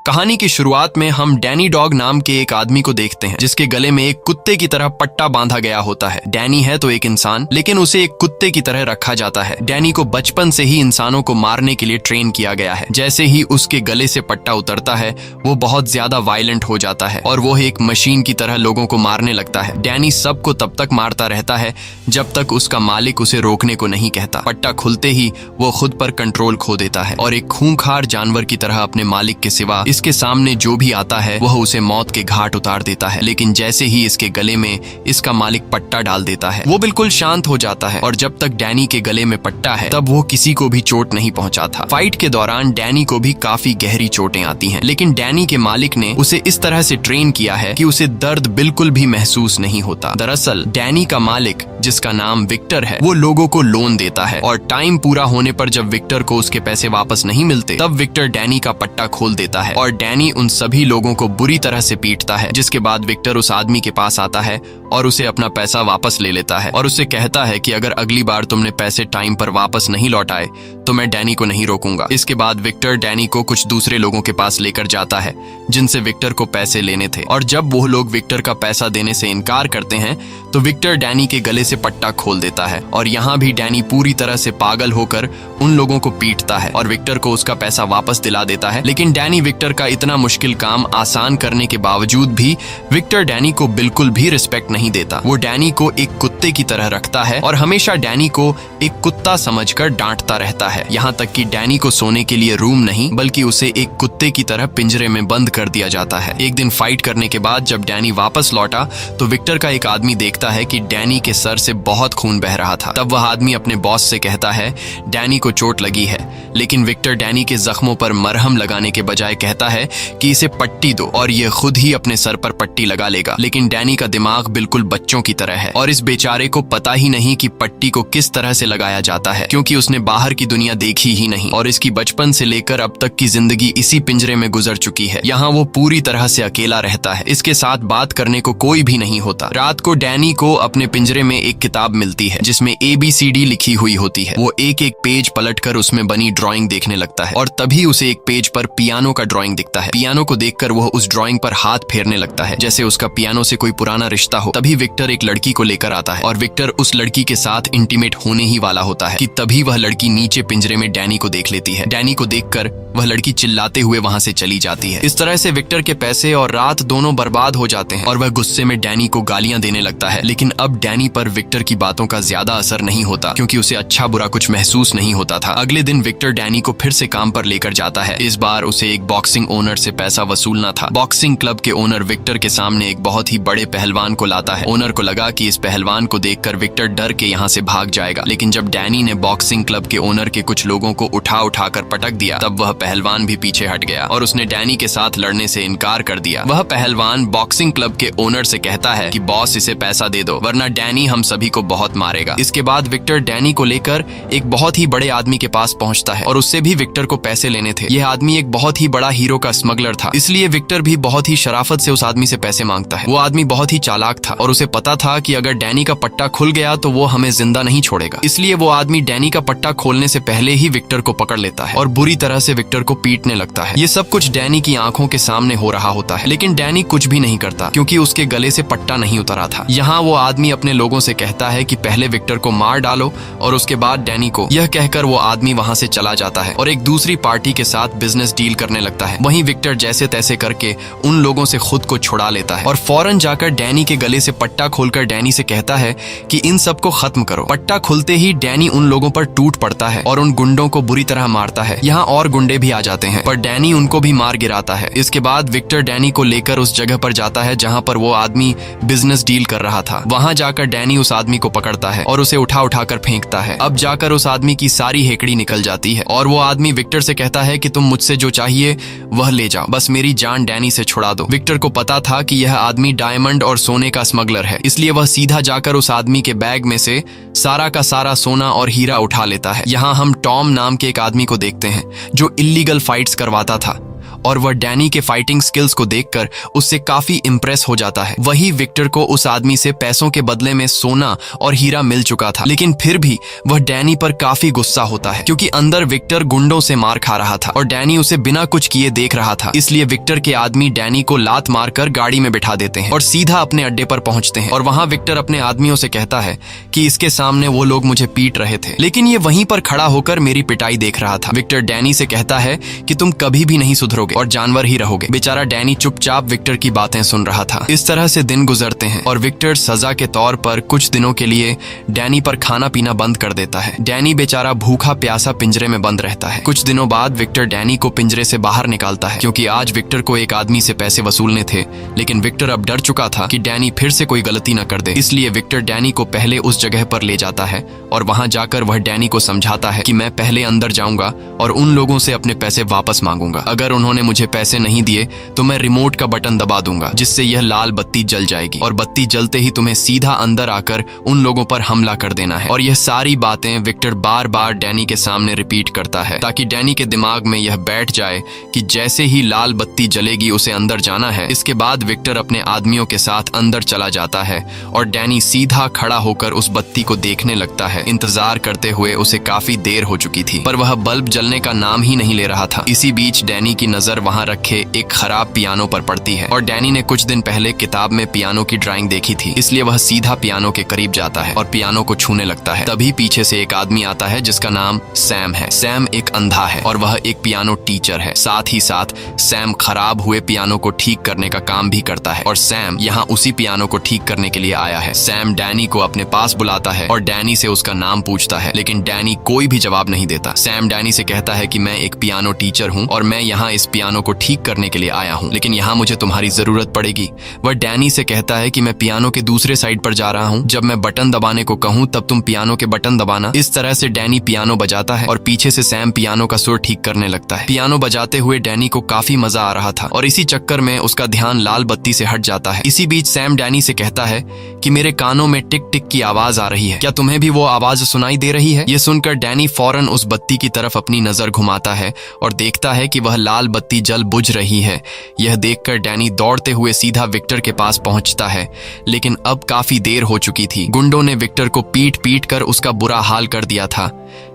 कहानी की शुरुआत में हम डैनी डॉग नाम के एक आदमी को देखते हैं जिसके गले में एक कुत्ते की तरह पट्टा बांधा गया होता है। डैनी है तो एक इंसान, लेकिन उसे एक कुत्ते की तरह रखा जाता है। डैनी को बचपन से ही इंसानों को मारने के लिए ट्रेन किया गया है। जैसे ही उसके गले से पट्टा उतरता है वो बहुत ज्यादा वायलेंट हो जाता है और वो एक मशीन की तरह लोगों को मारने लगता है। डैनी सबको तब तक मारता रहता है जब तक उसका मालिक उसे रोकने को नहीं कहता। पट्टा खुलते ही वो खुद पर कंट्रोल खो देता है और एक खूंखार जानवर की तरह अपने मालिक के सिवा इसके सामने जो भी आता है वह उसे मौत के घाट उतार देता है। लेकिन जैसे ही इसके गले में इसका मालिक पट्टा डाल देता है वो बिल्कुल शांत हो जाता है और जब तक डैनी के गले में पट्टा है तब वो किसी को भी चोट नहीं पहुंचाता। फाइट के दौरान डैनी को भी काफी गहरी चोटें आती हैं, लेकिन डैनी के मालिक ने उसे इस तरह से ट्रेन किया है कि उसे दर्द बिल्कुल भी महसूस नहीं होता। दरअसल डैनी का मालिक, जिसका नाम विक्टर है, वो लोगों को लोन देता है और टाइम पूरा होने पर जब विक्टर को उसके पैसे वापस नहीं मिलते तब विक्टर डैनी का पट्टा खोल देता है और डैनी उन सभी लोगों को बुरी तरह से पीटता है। जिसके बाद विक्टर उस आदमी के पास आता है और उसे अपना पैसा वापस ले लेता है और उससे कहता है कि अगर अगली बार तुमने पैसे टाइम पर वापस नहीं लौटाए तो मैं डैनी को नहीं रोकूंगा। इसके बाद विक्टर डैनी को कुछ दूसरे लोगों के पास लेकर जाता है जिनसे विक्टर को पैसे लेने थे और जब वो लोग विक्टर का पैसा देने से इनकार करते हैं तो विक्टर डैनी के गले से पट्टा खोल देता है और यहाँ भी डैनी पूरी तरह से पागल होकर उन लोगों को पीटता है और विक्टर को उसका पैसा वापस दिला देता है। लेकिन डैनी विक्टर का इतना मुश्किल काम आसान करने के बावजूद भी विक्टर डैनी को बिल्कुल भी रिस्पेक्ट नहीं देता। वो डैनी को एक कुत्ते की तरह रखता है और हमेशा डैनी को एक कुत्ता समझकर डांटता रहता है। यहाँ तक कि डैनी को सोने के लिए रूम नहीं बल्कि उसे एक कुत्ते की तरह पिंजरे में बंद कर दिया जाता है। एक दिन फाइट करने के बाद जब डैनी वापस लौटा तो विक्टर का एक आदमी देखता है कि डैनी के सर से बहुत खून बह रहा था। तब वह आदमी अपने बॉस से कहता है डैनी को चोट लगी है, लेकिन विक्टर डैनी के जख्मों पर मरहम लगाने के बजाय कहता है कि इसे पट्टी दो और ये खुद ही अपने सर पर पट्टी लगा लेगा। लेकिन डैनी का दिमाग बिल्कुल बच्चों की तरह है और इस बेचारे को पता ही नहीं कि पट्टी को किस तरह से लगाया जाता है, क्योंकि उसने बाहर की दुनिया देखी ही नहीं और इसकी बचपन से लेकर अब तक की जिंदगी इसी पिंजरे में गुजर चुकी है। यहाँ वो पूरी तरह से अकेला रहता है, इसके साथ बात करने को कोई भी नहीं होता। रात को डैनी को अपने पिंजरे में एक किताब मिलती है जिसमें ABCD लिखी हुई होती है। वो एक एक पेज पलटकर उसमें बनी ड्राइंग देखने लगता है और तभी उसे एक पेज पर पियानो का ड्राइंग दिखता है। पियानो को देखकर वह उस ड्राइंग पर हाथ फेरने लगता है जैसे उसका पियानो से कोई पुराना रिश्ता हो। तभी विक्टर एक लड़की को लेकर आता है और विक्टर उस लड़की के साथ इंटीमेट होने ही वाला होता है कि तभी वह लड़की नीचे पिंजरे में डैनी को देख लेती है। डैनी को देखकर वह लड़की चिल्लाते हुए वहां से चली जाती है। इस तरह से विक्टर के पैसे और रात दोनों बर्बाद हो जाते हैं और वह गुस्से में डैनी को गालियां देने लगता है। लेकिन अब डैनी पर विक्टर की बातों का ज्यादा असर नहीं होता क्योंकि उसे अच्छा बुरा कुछ महसूस नहीं होता था। अगले दिन विक्टर डैनी को फिर से काम पर लेकर जाता है। इस बार उसे एक बॉक्सिंग ओनर से पैसा वसूलना था। बॉक्सिंग क्लब के ओनर विक्टर के सामने एक बहुत ही बड़े पहलवान को लाता है। ओनर को लगा कि इस पहलवान को देखकर विक्टर डर के यहाँ से भाग जाएगा, लेकिन जब डैनी ने बॉक्सिंग क्लब के ओनर के कुछ लोगों को उठा कर पटक दिया तब वह पहलवान भी पीछे हट गया और उसने डैनी के साथ लड़ने से इनकार कर दिया। वह पहलवान बॉक्सिंग क्लब के ओनर से कहता है कि बॉस इसे पैसा दे दो वरना डैनी हम सभी को बहुत मारेगा। इसके बाद विक्टर डैनी को लेकर एक बहुत ही बड़े आदमी के पास पहुंचता है और उससे भी विक्टर को पैसे लेने थे। यह आदमी एक बहुत ही बड़ा हीरो का स्मगलर था, इसलिए विक्टर भी बहुत ही शराफत से उस आदमी से पैसे मांगता है। वो आदमी बहुत ही चालाक था और उसे पता था कि अगर डैनी का पट्टा खुल गया तो वो हमें जिंदा नहीं छोड़ेगा, इसलिए वो आदमी डैनी का पट्टा खोलने से पहले ही विक्टर को पकड़ लेता है और बुरी तरह से विक्टर को पीटने लगता है। ये सब कुछ डैनी की आंखों के सामने हो रहा होता है, लेकिन डैनी कुछ भी नहीं करता क्योंकि उसके गले से पट्टा नहीं उतरा था। यहाँ वो आदमी अपने लोगों से कहता है कि पहले विक्टर को मार डालो और उसके बाद डैनी को। यह कहकर वो आदमी वहां से चला जाता है और एक दूसरी पार्टी के साथ बिजनेस डील करने लगता है। वहीं विक्टर जैसे तैसे करके उन लोगों से खुद को छुड़ा लेता है और फौरन जाकर डैनी के गले से पट्टा खोलकर डैनी से कहता है कि इन सबको खत्म करो। पट्टा खुलते ही डैनी उन लोगों पर टूट पड़ता है और उन गुंडों को बुरी तरह मारता है। यहाँ और गुंडे भी आ जाते हैं पर डैनी उनको भी मार गिराता है। इसके बाद विक्टर डैनी को लेकर उस जगह पर जाता है जहाँ पर वो आदमी बिजनेस डील कर रहा था। वहां जाकर डैनी उस आदमी को पकड़ता है और उसे उठा कर फेंकता है। अब जाकर उस आदमी की सारी हेकड़ी निकल जाती है और वो आदमी विक्टर से कहता है कि तुम मुझसे जो चाहिए वह ले जाओ, बस मेरी जान डैनी से छुड़ा दो। विक्टर को पता था कि यह आदमी डायमंड और सोने का स्मगलर है, इसलिए वह सीधा जाकर उस आदमी के बैग में से सारा का सारा सोना और हीरा उठा लेता है। यहाँ हम टॉम नाम के एक आदमी को देखते हैं जो इल्लीगल फाइट्स करवाता था और वह डैनी के फाइटिंग स्किल्स को देखकर उससे काफी इम्प्रेस हो जाता है। वही विक्टर को उस आदमी से पैसों के बदले में सोना और हीरा मिल चुका था, लेकिन फिर भी वह डैनी पर काफी गुस्सा होता है क्योंकि अंदर विक्टर गुंडों से मार खा रहा था और डैनी उसे बिना कुछ किए देख रहा था। इसलिए विक्टर के आदमी डैनी को लात मारकर गाड़ी में बिठा देते हैं और सीधा अपने अड्डे पर पहुंचते हैं। और वहां विक्टर अपने आदमियों से कहता है कि इसके सामने वो लोग मुझे पीट रहे थे, लेकिन ये वहीं पर खड़ा होकर मेरी पिटाई देख रहा था। विक्टर डैनी से कहता है कि तुम कभी भी नहीं सुधरोगे और जानवर ही रहोगे। बेचारा डैनी चुपचाप विक्टर की बातें सुन रहा था। इस तरह से दिन गुजरते हैं और विक्टर सजा के तौर पर कुछ दिनों के लिए डैनी पर खाना पीना बंद कर देता है। डैनी बेचारा भूखा प्यासा पिंजरे में बंद रहता है। कुछ दिनों बाद विक्टर डैनी को पिंजरे से बाहर निकालता है क्योंकि आज विक्टर को एक आदमी से पैसे वसूलने थे, लेकिन विक्टर अब डर चुका था कि डैनी फिर से कोई गलती न कर दे। इसलिए विक्टर डैनी को पहले उस जगह पर ले जाता है और वहां जाकर वह डैनी को समझाता है कि मैं पहले अंदर जाऊंगा और उन लोगों से अपने पैसे वापस मांगूंगा। अगर उन्होंने मुझे पैसे नहीं दिए तो मैं रिमोट का बटन दबा दूंगा जिससे यह लाल बत्ती जल जाएगी और बत्ती जलते ही तुम्हें सीधा अंदर आकर उन लोगों पर हमला कर देना है। और यह सारी बातें विक्टर बार बार डैनी के सामने रिपीट करता है ताकि डैनी के दिमाग में यह बैठ जाए कि जैसे ही लाल बत्ती जलेगी उसे अंदर जाना है। इसके बाद विक्टर अपने आदमियों के साथ अंदर चला जाता है और डैनी सीधा खड़ा होकर उस बत्ती को देखने लगता है। इंतजार करते हुए उसे काफी देर हो चुकी थी पर वह बल्ब जलने का नाम ही नहीं ले रहा था। इसी बीच डैनी की नजर वहां रखे एक खराब पियानो पर पड़ती है और डैनी ने कुछ दिन पहले किताब में पियानो की ड्राइंग देखी थी, इसलिए वह सीधा पियानो के करीब जाता है और पियानो को छूने लगता है। तभी पीछे से एक आदमी आता है जिसका नाम सैम है। सैम एक अंधा है और वह एक पियानो टीचर है। साथ ही साथ सैम खराब हुए पियानो को ठीक करने का काम भी करता है और सैम यहाँ उसी पियानो को ठीक करने के लिए आया है। सैम डैनी को अपने पास बुलाता है और डैनी से उसका नाम पूछता है, लेकिन डैनी कोई भी जवाब नहीं देता। सैम डैनी से कहता है कि मैं एक पियानो टीचर हूँ और मैं यहाँ इस पियानो को ठीक करने के लिए आया हूँ, लेकिन यहाँ मुझे तुम्हारी जरूरत पड़ेगी। वह डैनी से कहता है कि मैं पियानो के दूसरे साइड पर जा रहा हूँ, जब मैं बटन दबाने को कहूँ तब तुम पियानो के बटन दबाना। इस तरह से डैनी पियानो बजाता है और पीछे से सैम पियानो का सुर ठीक करने लगता है। पियानो बजाते हुए डैनी को काफी मजा आ रहा था और इसी चक्कर में उसका ध्यान लाल बत्ती से हट जाता है। इसी बीच सैम डैनी से कहता है कि मेरे कानों में टिक टिक की आवाज आ रही है, क्या तुम्हें भी वो आवाज सुनाई दे रही है? ये सुनकर डैनी फौरन उस बत्ती की तरफ अपनी नजर घुमाता है और देखता है कि वह लाल बत्ती जल बुझ रही है। यह देखकर डैनी दौड़ते हुए सीधा विक्टर के पास पहुंचता है, लेकिन अब काफी देर हो चुकी थी। गुंडों ने विक्टर को पीट पीट कर उसका बुरा हाल कर दिया था।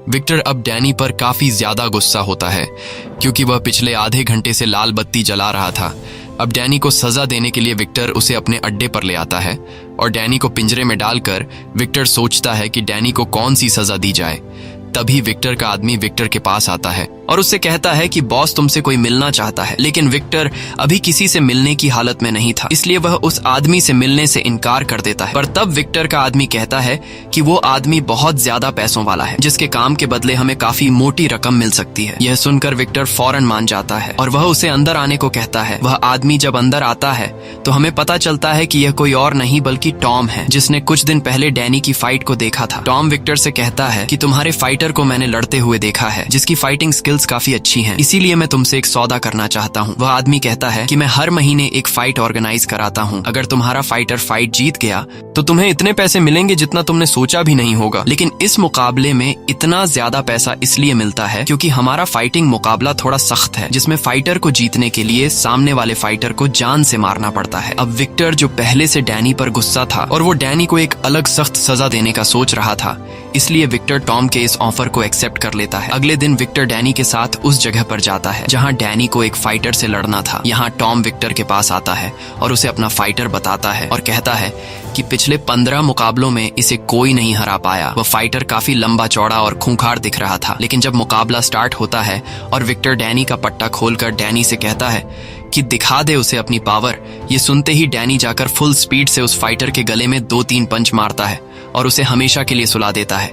विक्टर अब डैनी पर काफी ज्यादा गुस्सा होता है क्योंकि वह पिछले आधे घंटे से लाल बत्ती जला रहा था। अब डैनी को सजा देने के लिए विक्टर उसे अपने अड्डे पर ले आता है और डैनी को पिंजरे में डालकर विक्टर सोचता है कि डैनी को कौन सी सजा दी जाए। तभी विक्टर का आदमी विक्टर के पास आता है और उससे कहता है कि बॉस तुमसे कोई मिलना चाहता है, लेकिन विक्टर अभी किसी से मिलने की हालत में नहीं था, इसलिए वह उस आदमी से मिलने से इनकार कर देता है। पर तब विक्टर का आदमी कहता है कि वो आदमी बहुत ज्यादा पैसों वाला है जिसके काम के बदले हमें काफी मोटी रकम मिल सकती है। यह सुनकर विक्टर फौरन मान जाता है और वह उसे अंदर आने को कहता है। वह आदमी जब अंदर आता है तो हमें पता चलता है कि यह कोई और नहीं बल्कि टॉम है, जिसने कुछ दिन पहले डैनी की फाइट को देखा था। टॉम विक्टर से कहता है कि तुम्हारे फाइटर को मैंने लड़ते हुए देखा है जिसकी फाइटिंग स्किल्स काफी अच्छी हैं, इसीलिए मैं तुमसे एक सौदा करना चाहता हूँ। वह आदमी कहता है कि मैं हर महीने एक फाइट ऑर्गेनाइज कराता हूँ, अगर तुम्हारा फाइटर फाइट जीत गया तो तुम्हें इतने पैसे मिलेंगे जितना तुमने सोचा भी नहीं होगा, लेकिन इस मुकाबले में इतना ज्यादा पैसा इसलिए मिलता है क्योंकि हमारा फाइटिंग मुकाबला थोड़ा सख्त है, जिसमें फाइटर को जीतने के लिए सामने वाले फाइटर को जान से मारना पड़ता है। अब विक्टर जो पहले से डैनी पर गुस्सा था और वो डैनी को एक अलग सख्त सजा देने का सोच रहा था, इसलिए विक्टर टॉम के इस ऑफर को एक्सेप्ट कर लेता है। अगले दिन विक्टर डैनी के साथ उस जगह पर जाता है जहां डैनी को एक फाइटर से लड़ना था। यहाँ टॉम विक्टर के पास आता है और उसे अपना फाइटर बताता है और कहता है कि पिछले 15 मुकाबलों में इसे कोई नहीं हरा पाया। वह फाइटर काफी लंबा चौड़ा और खूंखार दिख रहा था, लेकिन जब मुकाबला स्टार्ट होता है और विक्टर डैनी का पट्टा खोलकर डैनी से कहता है कि दिखा दे उसे अपनी पावर, ये सुनते ही डैनी जाकर फुल स्पीड से उस फाइटर के गले में 2-3 पंच मारता है और उसे हमेशा के लिए सुला देता है।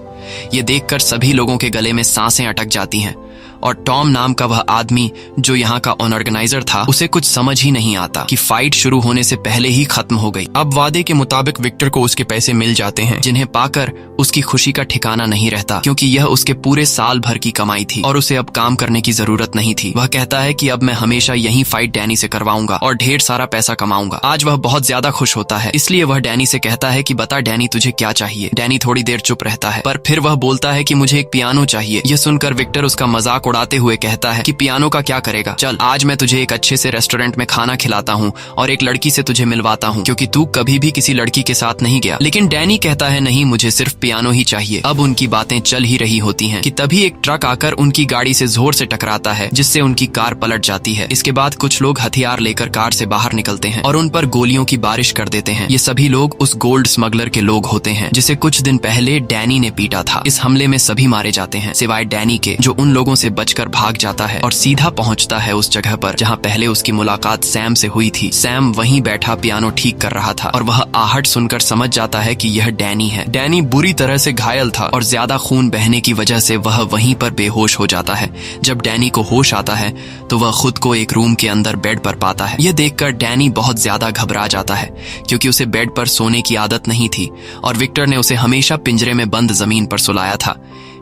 ये देखकर सभी लोगों के गले में सांसें अटक जाती हैं और टॉम नाम का वह आदमी जो यहाँ का ऑर्गेनाइजर था, उसे कुछ समझ ही नहीं आता कि फाइट शुरू होने से पहले ही खत्म हो गई। अब वादे के मुताबिक विक्टर को उसके पैसे मिल जाते हैं, जिन्हें पाकर उसकी खुशी का ठिकाना नहीं रहता क्योंकि यह उसके पूरे साल भर की कमाई थी और उसे अब काम करने की जरूरत नहीं थी। वह कहता है कि अब मैं हमेशा यही फाइट डैनी से करवाऊंगा और ढेर सारा पैसा कमाऊंगा। आज वह बहुत ज्यादा खुश होता है, इसलिए वह डैनी से कहता है कि बता डैनी तुझे क्या चाहिए। डैनी थोड़ी देर चुप रहता है पर फिर वह बोलता है कि मुझे एक पियानो चाहिए। यह सुनकर विक्टर उसका मजाक उड़ाते हुए कहता है कि पियानो का क्या करेगा, चल आज मैं तुझे एक अच्छे से रेस्टोरेंट में खाना खिलाता हूँ और एक लड़की से तुझे मिलवाता हूँ, क्योंकि तू कभी भी किसी लड़की के साथ नहीं गया। लेकिन डैनी कहता है नहीं, मुझे सिर्फ पियानो ही चाहिए। अब उनकी बातें चल ही रही होती हैं कि तभी एक ट्रक आकर उनकी गाड़ी से जोर से टकराता है, जिससे उनकी कार पलट जाती है। इसके बाद कुछ लोग हथियार लेकर कार से बाहर निकलते हैं और उन पर गोलियों की बारिश कर देते हैं। ये सभी लोग उस गोल्ड स्मगलर के लोग होते हैं जिसे कुछ दिन पहले डैनी ने पीटा था। इस हमले में सभी मारे जाते हैं सिवाय डैनी के, जो उन लोगों से बचकर भाग जाता है और सीधा पहुंचता है उस जगह पर जहां पहले उसकी मुलाकात सैम से हुई थी। सैम वहीं बैठा पियानो ठीक कर रहा था और वह आहट सुनकर समझ जाता है कि यह डैनी है। डैनी बुरी तरह से घायल था और ज्यादा खून बहने की वजह से वह वहीं पर बेहोश हो जाता है। जब डैनी को होश आता है तो वह खुद को एक रूम के अंदर बेड पर पाता है। यह देखकर डैनी बहुत ज्यादा घबरा जाता है, क्योंकि उसे बेड पर सोने की आदत नहीं थी और विक्टर ने उसे हमेशा पिंजरे में बंद जमीन पर सुलाया था,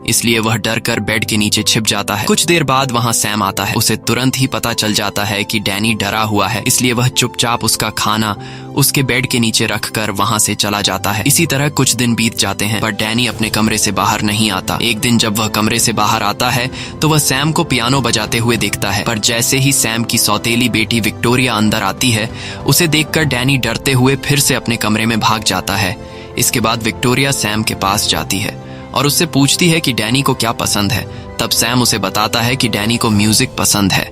इसलिए वह डर कर बेड के नीचे छिप जाता है। कुछ देर बाद वहां सैम आता है। उसे तुरंत ही पता चल जाता है कि डैनी डरा हुआ है, इसलिए वह चुपचाप उसका खाना उसके बेड के नीचे रखकर वहां से चला जाता है। इसी तरह कुछ दिन बीत जाते हैं, पर डैनी अपने कमरे से बाहर नहीं आता। एक दिन जब वह कमरे से बाहर आता है तो वह सैम को पियानो बजाते हुए देखता है, पर जैसे ही सैम की सौतेली बेटी विक्टोरिया अंदर आती है, उसे देखकर डैनी डरते हुए फिर से अपने कमरे में भाग जाता है। इसके बाद विक्टोरिया सैम के पास जाती है और उससे पूछती है कि डैनी को क्या पसंद है। तब सैम उसे बताता है कि डैनी को म्यूजिक पसंद है।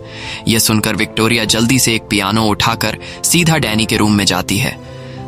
यह सुनकर विक्टोरिया जल्दी से एक पियानो उठाकर सीधा डैनी के रूम में जाती है।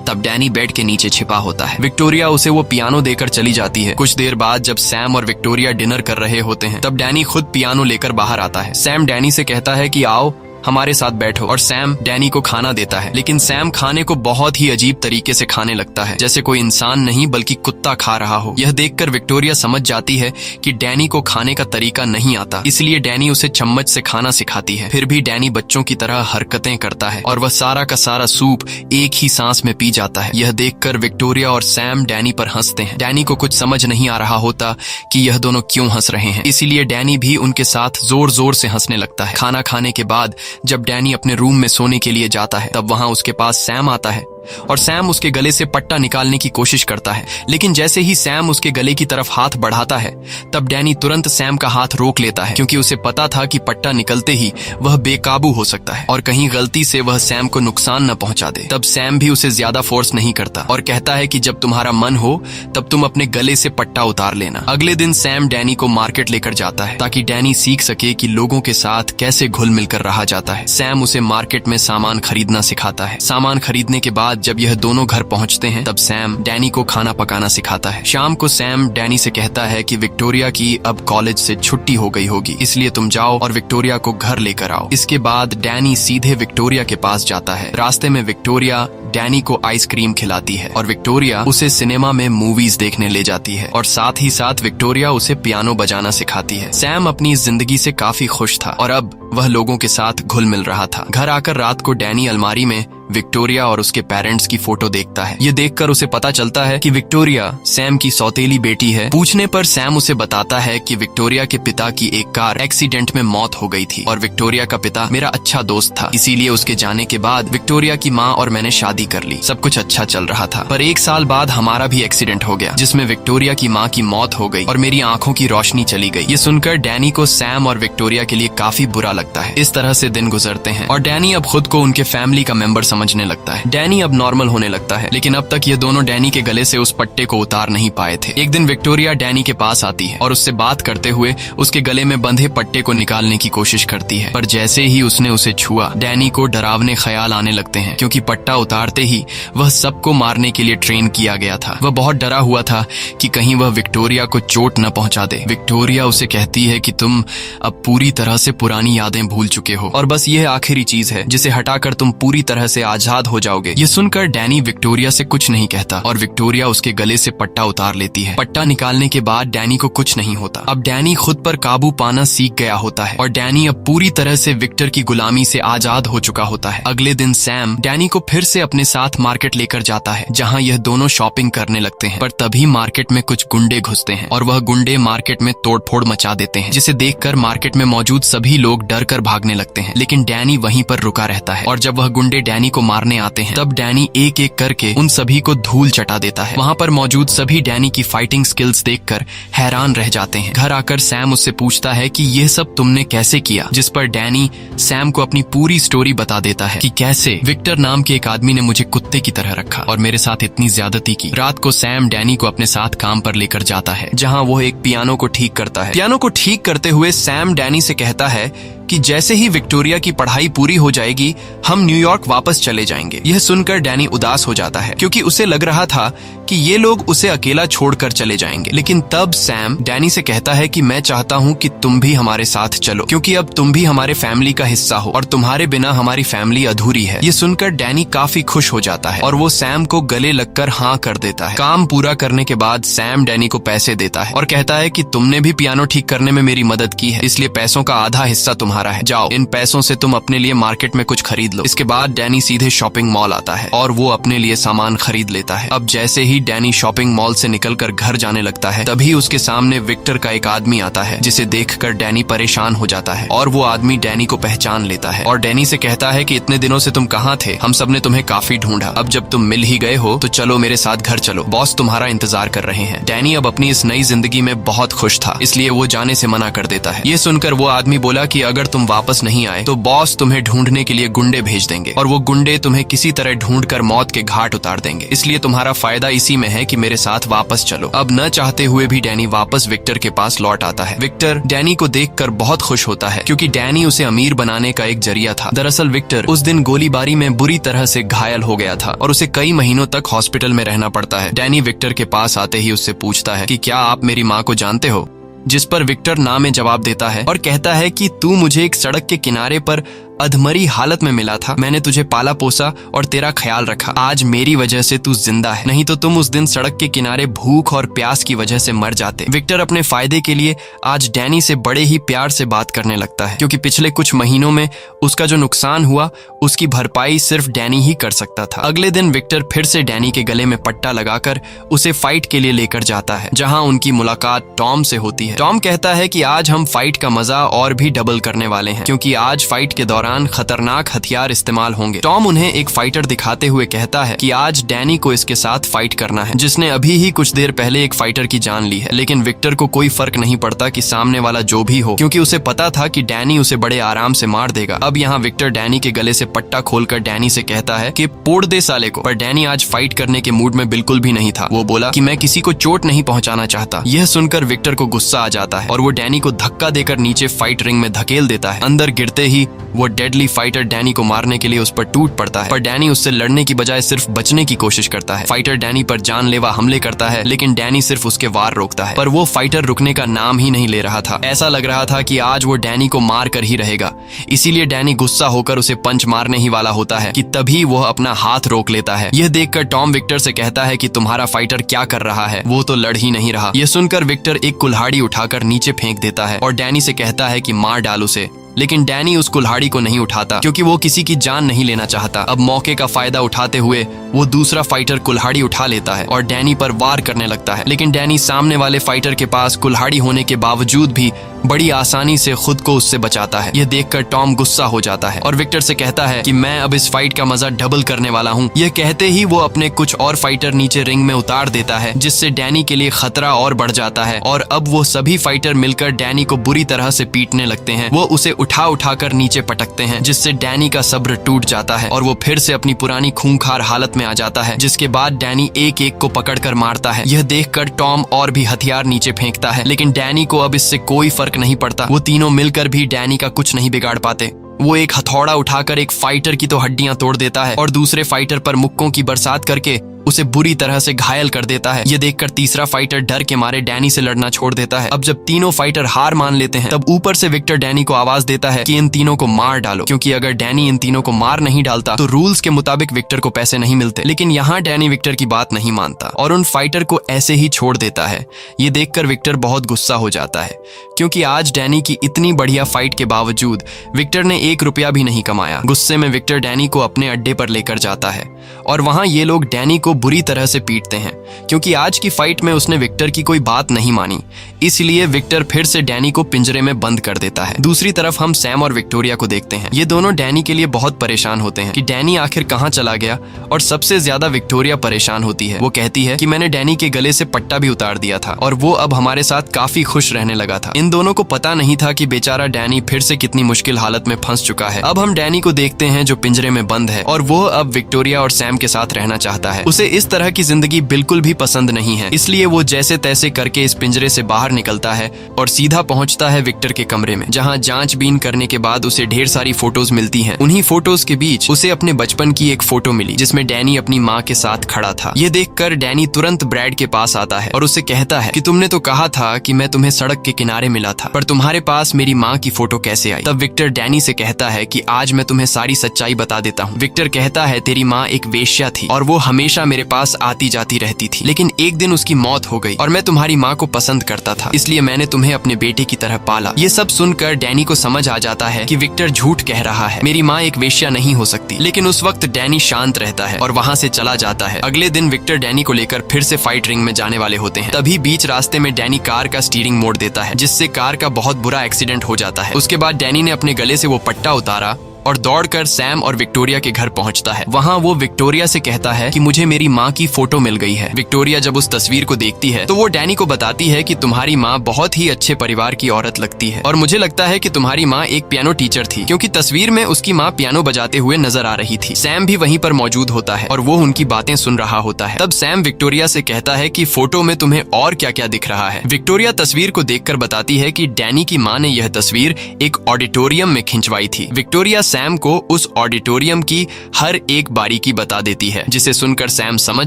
तब डैनी बेड के नीचे छिपा होता है। विक्टोरिया उसे वो पियानो देकर चली जाती है। कुछ देर बाद जब सैम और विक्टोरिया डिनर कर रहे होते हैं, तब डैनी खुद पियानो लेकर बाहर आता है। सैम डैनी से कहता है कि आओ हमारे साथ बैठो, और सैम डैनी को खाना देता है। लेकिन सैम खाने को बहुत ही अजीब तरीके से खाने लगता है, जैसे कोई इंसान नहीं बल्कि कुत्ता खा रहा हो। यह देखकर विक्टोरिया समझ जाती है कि डैनी को खाने का तरीका नहीं आता, इसलिए डैनी उसे चम्मच से खाना सिखाती है। फिर भी डैनी बच्चों की तरह हरकतें करता है और वह सारा का सारा सूप एक ही सांस में पी जाता है। यह देखकर विक्टोरिया और सैम डैनी पर हंसते हैं। डैनी को कुछ समझ नहीं आ रहा होता कि यह दोनों क्यों हंस रहे हैं, इसीलिए डैनी भी उनके साथ जोर जोर से हंसने लगता है। खाना खाने के बाद जब डैनी अपने रूम में सोने के लिए जाता है, तब वहां उसके पास सैम आता है और सैम उसके गले से पट्टा निकालने की कोशिश करता है। लेकिन जैसे ही सैम उसके गले की तरफ हाथ बढ़ाता है, तब डैनी तुरंत सैम का हाथ रोक लेता है, क्योंकि उसे पता था कि पट्टा निकलते ही वह बेकाबू हो सकता है और कहीं गलती से वह सैम को नुकसान न पहुंचा दे। तब सैम भी उसे ज्यादा फोर्स नहीं करता और कहता है कि जब तुम्हारा मन हो तब तुम अपने गले से पट्टा उतार लेना। अगले दिन सैम डैनी को मार्केट लेकर जाता है, ताकि डैनी सीख सके कि लोगों के साथ कैसे घुल मिलकर रहा जाता है। सैम उसे मार्केट में सामान खरीदना सिखाता है। सामान खरीदने के बाद जब यह दोनों घर पहुंचते हैं, तब सैम डैनी को खाना पकाना सिखाता है। शाम को सैम डैनी से कहता है कि विक्टोरिया की अब कॉलेज से छुट्टी हो गई होगी, इसलिए तुम जाओ और विक्टोरिया को घर लेकर आओ। इसके बाद डैनी सीधे विक्टोरिया के पास जाता है। रास्ते में विक्टोरिया डैनी को आइसक्रीम खिलाती है और विक्टोरिया उसे सिनेमा में मूवीज देखने ले जाती है, और साथ ही साथ विक्टोरिया उसे पियानो बजाना सिखाती है। सैम अपनी जिंदगी से काफी खुश था और अब वह लोगों के साथ घुल मिल रहा था। घर आकर रात को डैनी अलमारी में विक्टोरिया और उसके पेरेंट्स की फोटो देखता है। ये देखकर उसे पता चलता है कि विक्टोरिया सैम की सौतेली बेटी है। पूछने पर सैम उसे बताता है कि विक्टोरिया के पिता की एक कार एक्सीडेंट में मौत हो गई थी और विक्टोरिया का पिता मेरा अच्छा दोस्त था, इसीलिए उसके जाने के बाद विक्टोरिया की माँ और मैंने शादी कर ली। सब कुछ अच्छा चल रहा था, पर 1 साल बाद हमारा भी एक्सीडेंट हो गया, जिसमें विक्टोरिया की माँ की मौत हो गई और मेरी आंखों की रोशनी चली गई। ये सुनकर डैनी को सैम और विक्टोरिया के लिए काफी बुरा लगता है। इस तरह से दिन गुजरते हैं और डैनी अब खुद को उनके फैमिली का मेंबर समझने लगता है। डैनी अब नॉर्मल होने लगता है, लेकिन अब तक ये दोनों डैनी के गले से उस पट्टे को उतार नहीं पाए थे। एक दिन विक्टोरिया डैनी के पास आती है और उससे बात करते हुए उसके गले में बंधे पट्टे को निकालने की कोशिश करती है, पर जैसे ही उसने उसे छुआ, डैनी को डरावने ख्याल आने लगते हैं, क्योंकि पट्टा उतारते ही वह सबको मारने के लिए ट्रेन किया गया था। वह बहुत डरा हुआ था कि कहीं वह विक्टोरिया को चोट न पहुंचा दे। विक्टोरिया उसे कहती है कि तुम अब पूरी तरह से पुरानी यादें भूल चुके हो और बस यह आखिरी चीज है जिसे हटाकर तुम पूरी तरह से आजाद हो जाओगे। ये सुनकर डैनी विक्टोरिया से कुछ नहीं कहता और विक्टोरिया उसके गले से पट्टा उतार लेती है। पट्टा निकालने के बाद डैनी को कुछ नहीं होता। अब डैनी खुद पर काबू पाना सीख गया होता है और डैनी अब पूरी तरह से विक्टर की गुलामी से आजाद हो चुका होता है। अगले दिन सैम डैनी को फिर से अपने साथ मार्केट लेकर जाता है, जहाँ यह दोनों शॉपिंग करने लगते हैं। पर तभी मार्केट में कुछ गुंडे घुसते हैं और वह गुंडे मार्केट में तोड़फोड़ मचा देते हैं, जिसे देखकर मार्केट में मौजूद सभी लोग डर कर भागने लगते हैं। लेकिन डैनी वहीं पर रुका रहता है और जब वह गुंडे डैनी को मारने आते हैं। तब डैनी एक एक करके उन सभी को धूल चटा देता है। वहाँ पर मौजूद सभी डैनी की फाइटिंग स्किल्स देखकर हैरान रह जाते हैं। घर आकर सैम उससे पूछता है कि यह सब तुमने कैसे किया, जिस पर डैनी सैम को अपनी पूरी स्टोरी बता देता है कि कैसे विक्टर नाम के एक आदमी ने मुझे कुत्ते की तरह रखा और मेरे साथ इतनी ज्यादती की। रात को सैम डैनी को अपने साथ काम पर लेकर जाता है, जहाँ वो एक पियानो को ठीक करता है। पियानो को ठीक करते हुए सैम डैनी से कहता है कि जैसे ही विक्टोरिया की पढ़ाई पूरी हो जाएगी हम न्यूयॉर्क वापस चले जाएंगे। यह सुनकर डैनी उदास हो जाता है, क्योंकि उसे लग रहा था कि ये लोग उसे अकेला छोड़कर चले जाएंगे। लेकिन तब सैम डैनी से कहता है कि मैं चाहता हूँ कि तुम भी हमारे साथ चलो, क्योंकि अब तुम भी हमारे फैमिली का हिस्सा हो और तुम्हारे बिना हमारी फैमिली अधूरी है। ये सुनकर डैनी काफी खुश हो जाता है और वो सैम को गले लगकर हाँ कर देता है। काम पूरा करने के बाद सैम डैनी को पैसे देता है और कहता है कि तुमने भी पियानो ठीक करने में मेरी मदद की है, इसलिए पैसों का आधा हिस्सा तुम्हारा है। जाओ, इन पैसों से तुम अपने लिए मार्केट में कुछ खरीद लो। इसके बाद डैनी सीधे शॉपिंग मॉल आता है और वो अपने लिए सामान खरीद लेता है। अब जैसे ही डैनी शॉपिंग मॉल से निकलकर घर जाने लगता है, तभी उसके सामने विक्टर का एक आदमी आता है, जिसे देखकर डैनी परेशान हो जाता है और वो आदमी डैनी को पहचान लेता है और डैनी से कहता है कि इतने दिनों से तुम कहाँ थे, हम सब ने तुम्हें काफी ढूंढा। अब जब तुम मिल ही गए हो तो चलो मेरे साथ घर चलो, बॉस तुम्हारा इंतजार कर रहे हैं। डैनी अब अपनी इस नई जिंदगी में बहुत खुश था, इसलिए वो जाने से मना कर देता है। ये सुनकर वो आदमी बोला कि अगर तुम वापस नहीं आए तो बॉस तुम्हें ढूंढने के लिए गुंडे भेज देंगे और वो गुंडे तुम्हें किसी तरह ढूंढकर मौत के घाट उतार देंगे, इसलिए तुम्हारा फायदा इसी में है कि मेरे साथ वापस चलो। अब न चाहते हुए भी डैनी वापस विक्टर के पास लौट आता है। विक्टर डैनी को देखकर बहुत खुश होता है, क्योंकि डैनी उसे अमीर बनाने का एक जरिया था। दरअसल विक्टर उस दिन गोलीबारी में बुरी तरह से घायल हो गया था और उसे कई महीनों तक हॉस्पिटल में रहना पड़ता है। डैनी विक्टर के पास आते ही उससे पूछता है कि क्या आप मेरी माँ को जानते हो, जिस पर विक्टर ना में जवाब देता है और कहता है कि तू मुझे एक सड़क के किनारे पर अधमरी हालत में मिला था, मैंने तुझे पाला पोसा और तेरा ख्याल रखा। आज मेरी वजह से तू जिंदा है, नहीं तो तुम उस दिन सड़क के किनारे भूख और प्यास की वजह से मर जाते। विक्टर अपने फायदे के लिए आज डैनी से बड़े ही प्यार से बात करने लगता है, क्योंकि पिछले कुछ महीनों में उसका जो नुकसान हुआ उसकी भरपाई सिर्फ डैनी ही कर सकता था। अगले दिन विक्टर फिर से डैनी के गले में पट्टा लगाकर उसे फाइट के लिए लेकर जाता है, जहाँ उनकी मुलाकात टॉम से होती है। टॉम कहता है कि आज हम फाइट का मजा और भी डबल करने वाले हैं, क्योंकि आज फाइट के दौरान खतरनाक हथियार इस्तेमाल होंगे। टॉम उन्हें एक फाइटर दिखाते हुए कहता है कि आज डैनी को इसके साथ फाइट करना है, जिसने अभी ही कुछ देर पहले एक फाइटर की जान ली है। लेकिन विक्टर को कोई फर्क नहीं पड़ता कि सामने वाला जो भी हो, क्योंकि उसे पता था कि डैनी उसे बड़े आराम से मार देगा। अब यहाँ विक्टर डैनी के गले से पट्टा खोलकर डैनी से कहता है कि पोड़ दे साले को, पर डैनी आज फाइट करने के मूड में बिल्कुल भी नहीं था। वो बोला कि मैं किसी को चोट नहीं पहुंचाना चाहता। यह सुनकर विक्टर को गुस्सा आ जाता है और वो डैनी को धक्का देकर नीचे फाइट रिंग में धकेल देता है। अंदर गिरते ही वो डेडली फाइटर डैनी को मारने के लिए उस पर टूट पड़ता है, पर डैनी उससे लड़ने की बजाय सिर्फ बचने की कोशिश करता है। फाइटर डैनी पर जानलेवा हमले करता है, लेकिन डैनी सिर्फ उसके वार रोकता है, पर वो फाइटर रुकने का नाम ही नहीं ले रहा था। ऐसा लग रहा था कि आज वो डैनी को मार कर ही रहेगा। इसीलिए डैनी गुस्सा होकर उसे पंच मारने ही वाला होता है कि तभी वह अपना हाथ रोक लेता है। यह देखकर टॉम विक्टर से कहता है कि तुम्हारा फाइटर क्या कर रहा है, वो तो लड़ ही नहीं रहा। यह सुनकर विक्टर एक कुल्हाड़ी उठाकर नीचे फेंक देता है और डैनी से कहता है कि मार डाल उसे। लेकिन डैनी उस कुल्हाड़ी को नहीं उठाता, क्योंकि वो किसी की जान नहीं लेना चाहता। अब मौके का फायदा उठाते हुए वो दूसरा फाइटर कुल्हाड़ी उठा लेता है और डैनी पर वार करने लगता है। लेकिन डैनी सामने वाले फाइटर के पास कुल्हाड़ी होने के बावजूद भी बड़ी आसानी से खुद को उससे बचाता है। यह देखकर टॉम गुस्सा हो जाता है और विक्टर से कहता है कि मैं अब इस फाइट का मजा डबल करने वाला हूँ। यह कहते ही वो अपने कुछ और फाइटर नीचे रिंग में उतार देता है, जिससे डैनी के लिए खतरा और बढ़ जाता है और अब वो सभी फाइटर मिलकर डैनी को बुरी तरह से पीटने लगते हैं। वो उसे उठाकर नीचे पटकते हैं, जिससे डैनी का सब्र टूट जाता है और वो फिर से अपनी पुरानी खूंखार हालत में आ जाता है। जिसके बाद डैनी एक एक को पकड़कर मारता है। यह देखकर टॉम और भी हथियार नीचे फेंकता है, लेकिन डैनी को अब इससे कोई फर्क नहीं पड़ता। वो तीनों मिलकर भी डैनी का कुछ नहीं बिगाड़ पाते। वो एक हथौड़ा उठाकर एक फाइटर की तो हड्डियां तोड़ देता है और दूसरे फाइटर पर मुक्कों की बरसात करके उसे बुरी तरह से घायल कर देता है। ये देखकर तीसरा फाइटर डर के मारे डैनी से लड़ना छोड़ देता है। अब जब तीनों फाइटर हार मान लेते हैं, तब ऊपर से विक्टर डैनी को आवाज देता है कि इन तीनों को मार डालो, क्योंकि अगर डैनी इन तीनों को मार नहीं डालता तो रूल्स के मुताबिक विक्टर को पैसे नहीं मिलते। लेकिन यहाँ डैनी विक्टर की बात नहीं मानता और उन फाइटर को ऐसे ही छोड़ देता है। ये देखकर विक्टर बहुत गुस्सा हो जाता है, क्योंकि आज डैनी की इतनी बढ़िया फाइट के बावजूद विक्टर ने 1 रुपया भी नहीं कमाया। गुस्से में विक्टर डैनी को अपने अड्डे पर लेकर जाता है और वहां ये लोग डैनी को बुरी तरह से पीटते हैं। क्योंकि आज की फाइट में उसने विक्टर की कोई बात नहीं मानी। इसलिए विक्टर फिर से डैनी को पिंजरे में बंद कर देता है। दूसरी तरफ हम सैम और विक्टोरिया को देखते हैं। ये दोनों डैनी के लिए बहुत परेशान होते हैं कि डैनी आखिर कहाँ चला गया, और सबसे ज्यादा विक्टोरिया परेशान होती है। वो कहती है कि मैंने डैनी के गले से पट्टा भी उतार दिया था और वो अब हमारे साथ काफी खुश रहने लगा था। इन दोनों को पता नहीं था कि बेचारा डैनी फिर से कितनी मुश्किल हालत में फंस चुका है। अब हम डैनी को देखते हैं जो पिंजरे में बंद है और वो अब विक्टोरिया और सैम के साथ रहना चाहता है। उसे इस तरह की जिंदगी बिल्कुल भी पसंद नहीं है, इसलिए वो जैसे तैसे करके इस पिंजरे से बाहर निकलता है और सीधा पहुंचता है विक्टर के कमरे में, जहां जांचबीन करने के बाद उसे ढेर सारी फोटोज मिलती हैं। उन्हीं फोटोज के बीच उसे अपने बचपन की एक फोटो मिली जिसमें डैनी अपनी माँ के साथ खड़ा था। ये देखकर डैनी तुरंत ब्रैड के पास आता है और उसे कहता है कि तुमने तो कहा था कि मैं तुम्हें सड़क के किनारे मिला था, पर तुम्हारे पास मेरी माँ की फोटो कैसे आई? तब विक्टर डैनी से कहता है कि आज मैं तुम्हें सारी सच्चाई बता देता हूँ। विक्टर कहता है तेरी माँ एक वेश्या थी और वो हमेशा मेरे पास आती जाती रहती थी, लेकिन एक दिन उसकी मौत हो गई और मैं तुम्हारी माँ को पसंद करता था, इसलिए मैंने तुम्हें अपने बेटे की तरह पाला। ये सब सुनकर डैनी को समझ आ जाता है कि विक्टर झूठ कह रहा है, मेरी माँ एक वेश्या नहीं हो सकती। लेकिन उस वक्त डैनी शांत रहता है और वहाँ से चला जाता है। अगले दिन विक्टर डैनी को लेकर फिर से फाइट रिंग में जाने वाले होते हैं। तभी बीच रास्ते में डैनी कार का स्टीयरिंग मोड़ देता है, जिससे कार का बहुत बुरा एक्सीडेंट हो जाता है। उसके बाद डैनी ने अपने गले से वो पट्टा उतारा और दौड़कर सैम और विक्टोरिया के घर पहुंचता है। वहां वो विक्टोरिया से कहता है कि मुझे मेरी माँ की फोटो मिल गई है। विक्टोरिया जब उस तस्वीर को देखती है तो वो डैनी को बताती है कि तुम्हारी माँ बहुत ही अच्छे परिवार की औरत लगती है और मुझे लगता है कि तुम्हारी माँ एक पियानो टीचर थी, क्योंकि तस्वीर में उसकी माँ पियानो बजाते हुए नजर आ रही थी। सैम भी वहीं पर मौजूद होता है और वो उनकी बातें सुन रहा होता है। तब सैम विक्टोरिया से कहता है कि फोटो में तुम्हें और क्या क्या दिख रहा है। विक्टोरिया तस्वीर को देखकर बताती है कि डैनी की माँ ने यह तस्वीर एक ऑडिटोरियम में खिंचवाई थी। विक्टोरिया सैम को उस ऑडिटोरियम की हर एक बारीकी बता देती है, जिसे सुनकर सैम समझ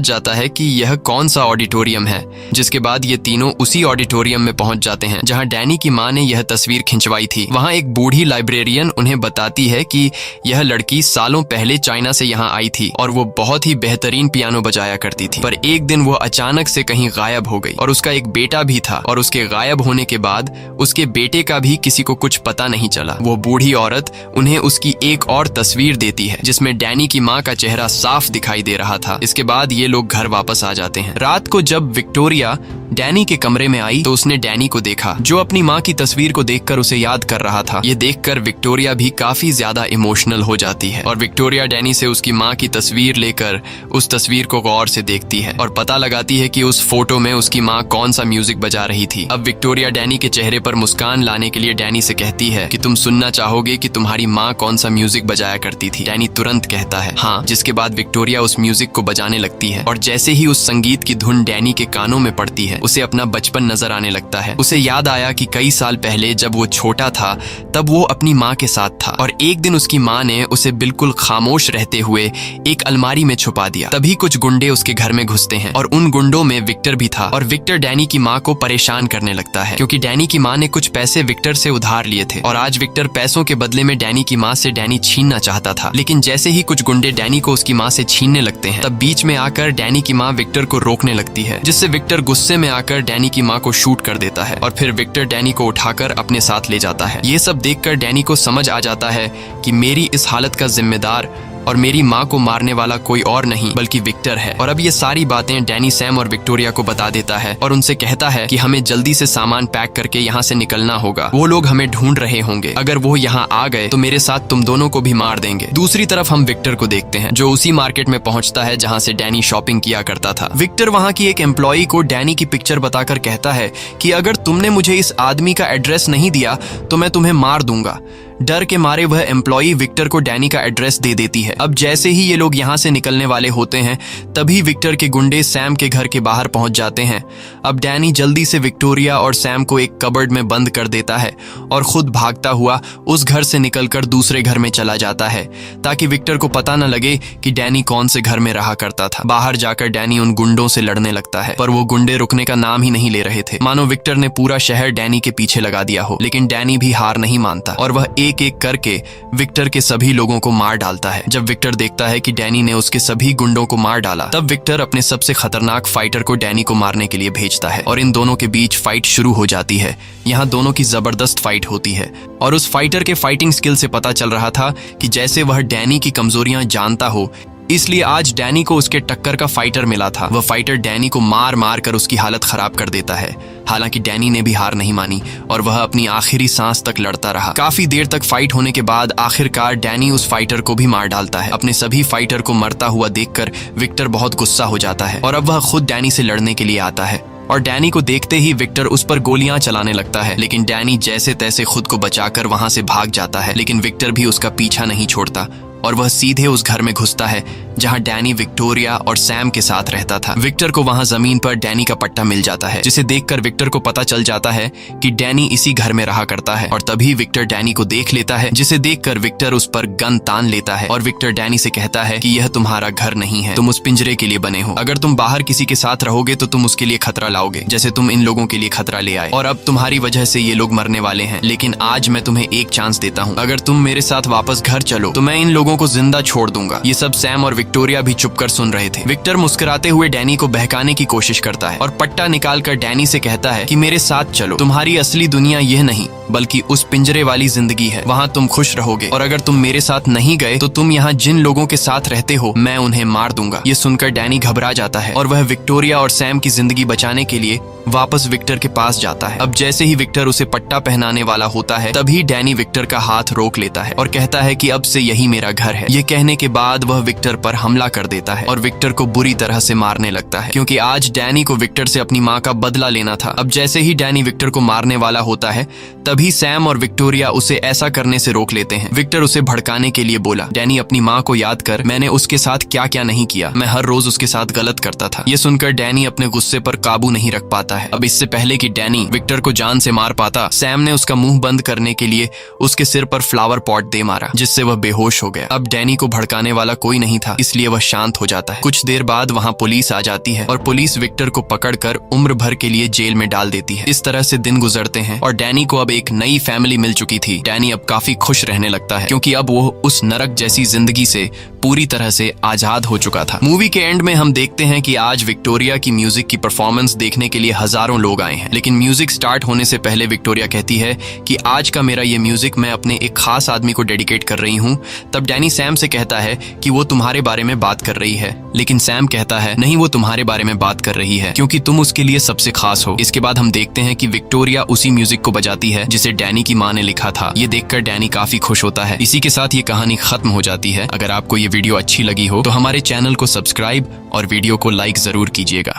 जाता है कि यह कौन सा ऑडिटोरियम है। जिसके बाद ये तीनों उसी ऑडिटोरियम में पहुंच जाते हैं जहां डैनी की मां ने यह तस्वीर खिंचवाई थी। वहां एक बूढ़ी लाइब्रेरियन उन्हें बताती है कि यह लड़की सालों पहले चाइना से यहाँ आई थी और वो बहुत ही बेहतरीन पियानो बजाया करती थी, पर एक दिन वो अचानक से कहीं गायब हो गई और उसका एक बेटा भी था और उसके गायब होने के बाद उसके बेटे का भी किसी को कुछ पता नहीं चला। वो बूढ़ी औरत उन्हें उसकी एक और तस्वीर देती है जिसमें डैनी की माँ का चेहरा साफ दिखाई दे रहा था। इसके बाद ये लोग घर वापस आ जाते हैं। रात को जब विक्टोरिया डैनी के कमरे में आई तो उसने डैनी को देखा, जो अपनी माँ की तस्वीर को देखकर उसे याद कर रहा था। ये देखकर विक्टोरिया भी काफी ज्यादा इमोशनल हो जाती है और विक्टोरिया डैनी से उसकी माँ की तस्वीर लेकर उस तस्वीर को गौर से देखती है और पता लगाती है कि उस फोटो में उसकी माँ कौन सा म्यूजिक बजा रही थी। अब विक्टोरिया डैनी के चेहरे पर मुस्कान लाने के लिए डैनी से कहती है कि तुम सुनना चाहोगे कि तुम्हारी माँ कौन सा म्यूजिक बजाया करती थी? डैनी तुरंत कहता है हाँ, जिसके बाद विक्टोरिया उस म्यूजिक को बजाने लगती है और जैसे ही उस संगीत की धुन डैनी के कानों में पड़ती है उसे अपना बचपन नजर आने लगता है। उसे याद आया कि कई साल पहले जब वो छोटा था तब वो अपनी माँ के साथ था और एक दिन उसकी माँ ने उसे बिल्कुल खामोश रहते हुए एक अलमारी में छुपा दिया। तभी कुछ गुंडे उसके घर में घुसते हैं और उन गुंडों में विक्टर भी था और विक्टर डैनी की माँ को परेशान करने लगता है, क्योंकि डैनी की माँ ने कुछ पैसे विक्टर से उधार लिए थे और आज विक्टर पैसों के बदले में डैनी की माँ से डैनी छीनना चाहता था। लेकिन जैसे ही कुछ गुंडे डैनी को उसकी माँ से छीनने लगते हैं तब बीच में आकर डैनी की माँ विक्टर को रोकने लगती है, जिससे विक्टर गुस्से में आकर डैनी की माँ को शूट कर देता है और फिर विक्टर डैनी को उठाकर अपने साथ ले जाता है। ये सब देखकर डैनी को समझ आ जाता है कि मेरी इस हालत का जिम्मेदार और मेरी माँ को मारने वाला कोई और नहीं बल्कि विक्टर है। और अब ये सारी बातें डैनी सैम और विक्टोरिया को बता देता है और उनसे कहता है कि हमें जल्दी से सामान पैक करके यहाँ से निकलना होगा। वो लोग हमें ढूंढ रहे होंगे, अगर वो यहाँ आ गए तो मेरे साथ तुम दोनों को भी मार देंगे। दूसरी तरफ हम विक्टर को देखते हैं जो उसी मार्केट में पहुंचता है जहाँ से डैनी शॉपिंग किया करता था। विक्टर वहाँ की एक एम्प्लॉई को डैनी की पिक्चर बताकर कहता है कि अगर तुमने मुझे इस आदमी का एड्रेस नहीं दिया तो मैं तुम्हें मार दूंगा। डर के मारे वह एम्प्लॉई विक्टर को डैनी का एड्रेस दे देती है। अब जैसे ही ये लोग यहाँ से निकलने वाले होते हैं तभी विक्टर के गुंडे सैम के घर के बाहर पहुंच जाते हैं। अब डैनी जल्दी से विक्टोरिया और सैम को एक कबर्ड में बंद कर देता है और खुद भागता हुआ उस घर से निकलकर दूसरे घर में चला जाता है ताकि विक्टर को पता न लगे कि डैनी कौन से घर में रहा करता था। बाहर जाकर डैनी उन गुंडों से लड़ने लगता है पर वो गुंडे रुकने का नाम ही नहीं ले रहे थे, मानो विक्टर ने पूरा शहर डैनी के पीछे लगा दिया हो। लेकिन डैनी भी हार नहीं मानता और वह एक एक करके विक्टर के सभी लोगों को मार डालता है। जब विक्टर देखता है कि डैनी ने उसके सभी गुंडों को मार डाला तब विक्टर अपने सबसे खतरनाक फाइटर को डैनी को मारने के लिए भेजता है और इन दोनों के बीच फाइट शुरू हो जाती है। यहाँ दोनों की जबरदस्त फाइट होती है और उस फाइटर के फाइटिंग स्किल से पता चल रहा था कि जैसे वह डैनी की कमजोरियां जानता हो इसलिए आज डैनी को उसके टक्कर का फाइटर मिला था। वह फाइटर डैनी को मार मार कर उसकी हालत खराब कर देता है। हालांकि डैनी ने भी हार नहीं मानी और वह अपनी आखिरी सांस तक लड़ता रहा। काफी देर तक फाइट होने के बाद आखिरकार डैनी उस फाइटर को भी मार डालता है। अपने सभी फाइटर को मरता हुआ देखकर विक्टर बहुत गुस्सा हो जाता है और अब वह खुद डैनी से लड़ने के लिए आता है और डैनी को देखते ही विक्टर उस पर गोलियां चलाने लगता है। लेकिन डैनी जैसे तैसे खुद को बचाकर वहां से भाग जाता है। लेकिन विक्टर भी उसका पीछा नहीं छोड़ता और वह सीधे उस घर में घुसता है जहां डैनी विक्टोरिया और सैम के साथ रहता था। विक्टर को वहां जमीन पर डैनी का पट्टा मिल जाता है, जिसे देखकर विक्टर को पता चल जाता है कि डैनी इसी घर में रहा करता है। और तभी विक्टर डैनी को देख लेता है, जिसे देखकर विक्टर उस पर गन तान लेता है और विक्टर डैनी से कहता है कि यह तुम्हारा घर नहीं है, तुम उस पिंजरे के लिए बने हो। अगर तुम बाहर किसी के साथ रहोगे तो तुम उसके लिए खतरा लाओगे, जैसे तुम इन लोगों के लिए खतरा ले आए। और अब तुम्हारी वजह से ये लोग मरने वाले हैं। लेकिन आज मैं तुम्हें एक चांस देता हूँ, अगर तुम मेरे साथ वापस घर चलो तो मैं इन लोगों को जिंदा छोड़ दूंगा। ये सब सैम और विक्टोरिया भी चुपकर सुन रहे थे। विक्टर मुस्कुराते हुए डैनी को बहकाने की कोशिश करता है और पट्टा निकालकर डैनी से कहता है कि मेरे साथ चलो, तुम्हारी असली दुनिया यह नहीं बल्कि उस पिंजरे वाली जिंदगी है, वहाँ तुम खुश रहोगे। और अगर तुम मेरे साथ नहीं गए तो तुम यहाँ जिन लोगों के साथ रहते हो मैं उन्हें मार दूंगा। ये सुनकर डैनी घबरा जाता है और वह विक्टोरिया और सैम की जिंदगी बचाने के लिए वापस विक्टर के पास जाता है। अब जैसे ही विक्टर उसे पट्टा पहनाने वाला होता है तभी डैनी विक्टर का हाथ रोक लेता है और कहता है कि अब से यही मेरा घर है। ये कहने के बाद वह विक्टर पर हमला कर देता है और विक्टर को बुरी तरह से मारने लगता है, क्योंकि आज डैनी को विक्टर से अपनी माँ का बदला लेना था। अब जैसे ही डैनी विक्टर को मारने वाला होता है तभी सैम और विक्टोरिया उसे ऐसा करने से रोक लेते हैं। विक्टर उसे भड़काने के लिए बोला, डैनी अपनी माँ को याद कर, मैंने उसके साथ क्या क्या नहीं किया, मैं हर रोज उसके साथ गलत करता था। ये सुनकर डैनी अपने गुस्से पर काबू नहीं रख पाता है। अब इससे पहले कि डैनी विक्टर को जान से मार पाता, सैम ने उसका मुंह बंद करने के लिए उसके सिर पर फ्लावर पॉट दे मारा, जिससे वह बेहोश हो गया। अब डैनी को भड़काने वाला कोई नहीं था, इसलिए वह शांत हो जाता है। कुछ देर बाद वहाँ पुलिस आ जाती है और पुलिस विक्टर को पकड़कर उम्र भर के लिए जेल में डाल देती है। इस तरह से दिन गुजरते हैं और डैनी को अब एक नई फैमिली मिल चुकी थी। डैनी अब काफी खुश रहने लगता है, क्योंकि अब वो उस नरक जैसी जिंदगी से पूरी तरह से आजाद हो चुका था। मूवी के एंड में हम देखते हैं कि आज विक्टोरिया की म्यूजिक की परफॉर्मेंस देखने के लिए हजारों लोग आए हैं। लेकिन म्यूजिक स्टार्ट होने से पहले विक्टोरिया कहती है कि आज का मेरा ये म्यूजिक मैं अपने एक खास आदमी को डेडिकेट कर रही हूँ। तब डैनी सैम से कहता है कि वो तुम्हारे बारे में बात कर रही है, लेकिन सैम कहता है नहीं, वो तुम्हारे बारे में बात कर रही है क्योंकि तुम उसके लिए सबसे खास हो। इसके बाद हम देखते हैं कि विक्टोरिया उसी म्यूजिक को बजाती है जिसे डैनी की माँ ने लिखा था। ये देखकर डैनी काफी खुश होता है। इसी के साथ ये कहानी खत्म हो जाती है। अगर आपको ये वीडियो अच्छी लगी हो तो हमारे चैनल को सब्सक्राइब और वीडियो को लाइक जरूर कीजिएगा।